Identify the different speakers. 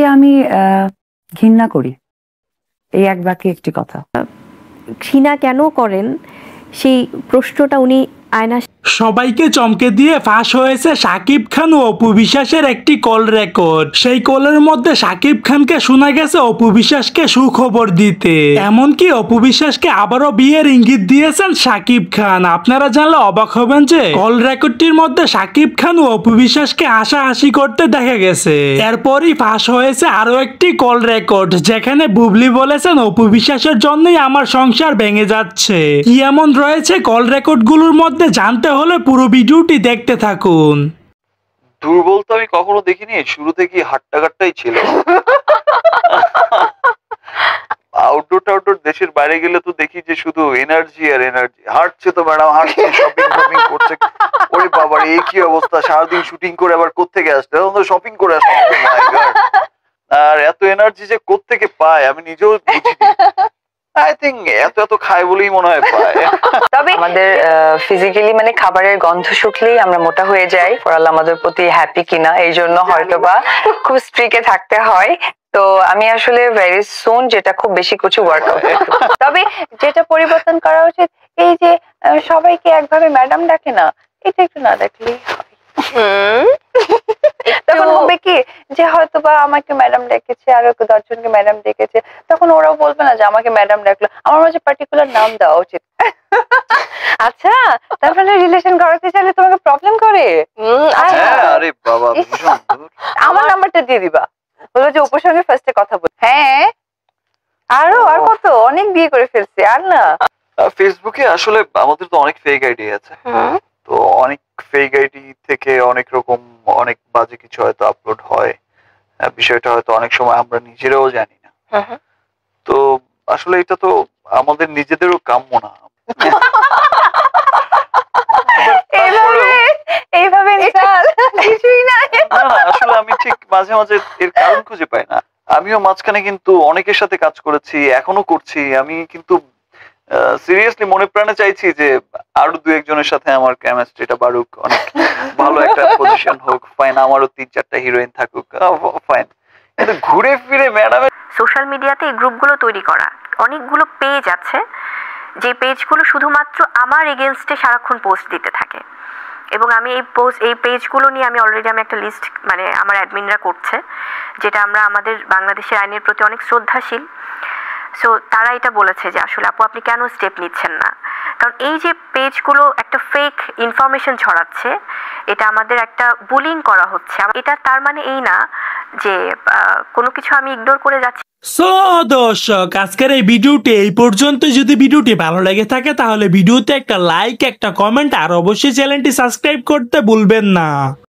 Speaker 1: তাকে আমি ঘৃণা করি, এই এক বাক্যে একটি কথা।
Speaker 2: ঘৃণা কেন করেন সেই প্রশ্নটা উনি আয়না
Speaker 3: সবাইকে চমকে দিয়ে ফাঁস হয়েছে শাকিব খান ও অপু বিশ্বাসের একটি কল রেকর্ড। সেই কলের মধ্যে শাকিব খানকে শোনা গেছে অপু বিশ্বাসকে সুখবর দিতে, এমনকি অপু বিশ্বাসকে আবারও বিয়ের ইঙ্গিত দিয়েছেন শাকিব খান। আপনারা জানলে অবাক হবেন যে কল রেকর্ডটির মধ্যে শাকিব খান ও অপু বিশ্বাসকে হাসাহাসি করতে দেখা গেছে। এরপরই ফাঁস হয়েছে আরো একটি কল রেকর্ড, যেখানে বুবলি বলেছেন অপু বিশ্বাসের জন্যই আমার সংসার ভেঙে যাচ্ছে। কি এমন রয়েছে কল রেকর্ড গুলোর মধ্যে জানতে হলে পুরো ভিডিওটি দেখতে থাকুন।
Speaker 4: দুর্বল তো আমি কখনো দেখিনি, শুরু থেকে হাট্টাঘাট্টাই ছিল। আউটডোর দেশের বাইরে গেলে তো দেখি যে শুধু এনার্জি আর এনার্জি। হাঁটছে তো ম্যাডাম, হাঁটছে, শপিং করছে। ওরে বাবা, এই কি অবস্থা, সারাদিন শুটিং করে আবার কোত্থেকে আসছে, শপিং করে আসছে। আর এত এনার্জি যে কোত্থেকে পায় আমি নিজেও বুঝিনি। আই থিঙ্ক এত খায় বলেই মনে হয় পায়।
Speaker 5: তবে আমাদের ফিজিক্যালি মানে খাবারের গন্ধ শুকলেই আমরা মোটা হয়ে যাই। পড়াল আমাদের প্রতি হ্যাপি কিনা, এই জন্য হয়তোবা খুব স্ট্রিকে থাকতে হয়। তো আমি আসলে ভেরি সুন যেটা খুব বেশি কিছু ওয়ার্কআউট।
Speaker 6: তবে যেটা পরিবর্তন করা উচিত, এই যে সবাইকে একভাবে ম্যাডাম ডাকে না, এটা একটু না দেখলেই হয়। তখন হবে কি যে হয়তো বা আমাকে ম্যাডাম ডেকেছে, আরো 10 জনকে ম্যাডাম ডেকেছে, তখন ওরাও বলবে না যে আমাকে ম্যাডাম ডাকলো, আমার মাঝে পার্টিকুলার নাম দেওয়া উচিত। আচ্ছা, তারপরে রিলেশন করাতে চাইলে তোমাকে প্রবলেম করে।
Speaker 4: আরে বাবা,
Speaker 6: আমার নাম্বারটা দিয়ে দিবা, বলবো যে অপুর সঙ্গে ফার্স্টে কথা বল। হ্যাঁ, আর কত অনেক বিয়ে করে ফেলছে। আর না,
Speaker 4: ফেসবুকে আসলে আমাদের তো অনেক ফেক আইডি আছে, তো অনেক ফেক আইডি থেকে অনেক রকম অনেক বাজে কিছু হয়তো আপলোড হয়। বিষয়টা হয়তো অনেক সময় আমরা নিজেরাও জানি না। তো আসলে এটা তো আমাদের নিজেদেরও কাম্য না।
Speaker 6: এইভাবে কিছুই না,
Speaker 4: আসলে আমি ঠিক মাঝে মাঝে এর কারণ খুঁজে পাই না। আমিও মাঝখানে কিন্তু অনেকের সাথে কাজ করেছি, এখনো করছি। আমি কিন্তু সিরিয়াসলি মনে প্রাণে চাইছি যে আরো 2-1 জনের সাথে আমার কেমিস্ট্রিটা বাড়ুক, অনেক ভালো একটা পজিশন হোক, ফাইন, আমারও 3-4টা হিরোইন থাকুক, ফাইন। কিন্তু ঘুরে ফিরে ম্যাডামের
Speaker 2: সোশ্যাল মিডিয়াতে এই গ্রুপগুলো তৈরি করা, অনেকগুলো পেজ আছে যে পেজগুলো শুধুমাত্র আমার এগেনস্টে সারাক্ষণ পোস্ট দিতে থাকে। এবং আমি এই পেজগুলো নিয়ে আমি অলরেডি একটা লিস্ট মানে আমার অ্যাডমিনরা করছে, যেটা আমরা আমাদের বাংলাদেশের আইনের প্রতি অনেক শ্রদ্ধাশীল। সো তারা এটা বলেছে যে আসলে আপু আপনি কেন স্টেপ নিচ্ছেন না, কারণ এই যে পেজগুলো একটা ফেক ইনফরমেশন ছড়াচ্ছে, এটা আমাদের একটা বুলিং করা হচ্ছে। এটা তার মানে এই না যে কোনো কিছু আমি ইগনোর করে যাচ্ছি।
Speaker 3: সো দর্শক, আজকের এই ভিডিওটি এই পর্যন্ত। যদি ভিডিওটি ভালো লেগে থাকে তাহলে ভিডিওতে একটা লাইক, একটা কমেন্ট আর অবশ্যই চ্যানেলটি সাবস্ক্রাইব করতে ভুলবেন না।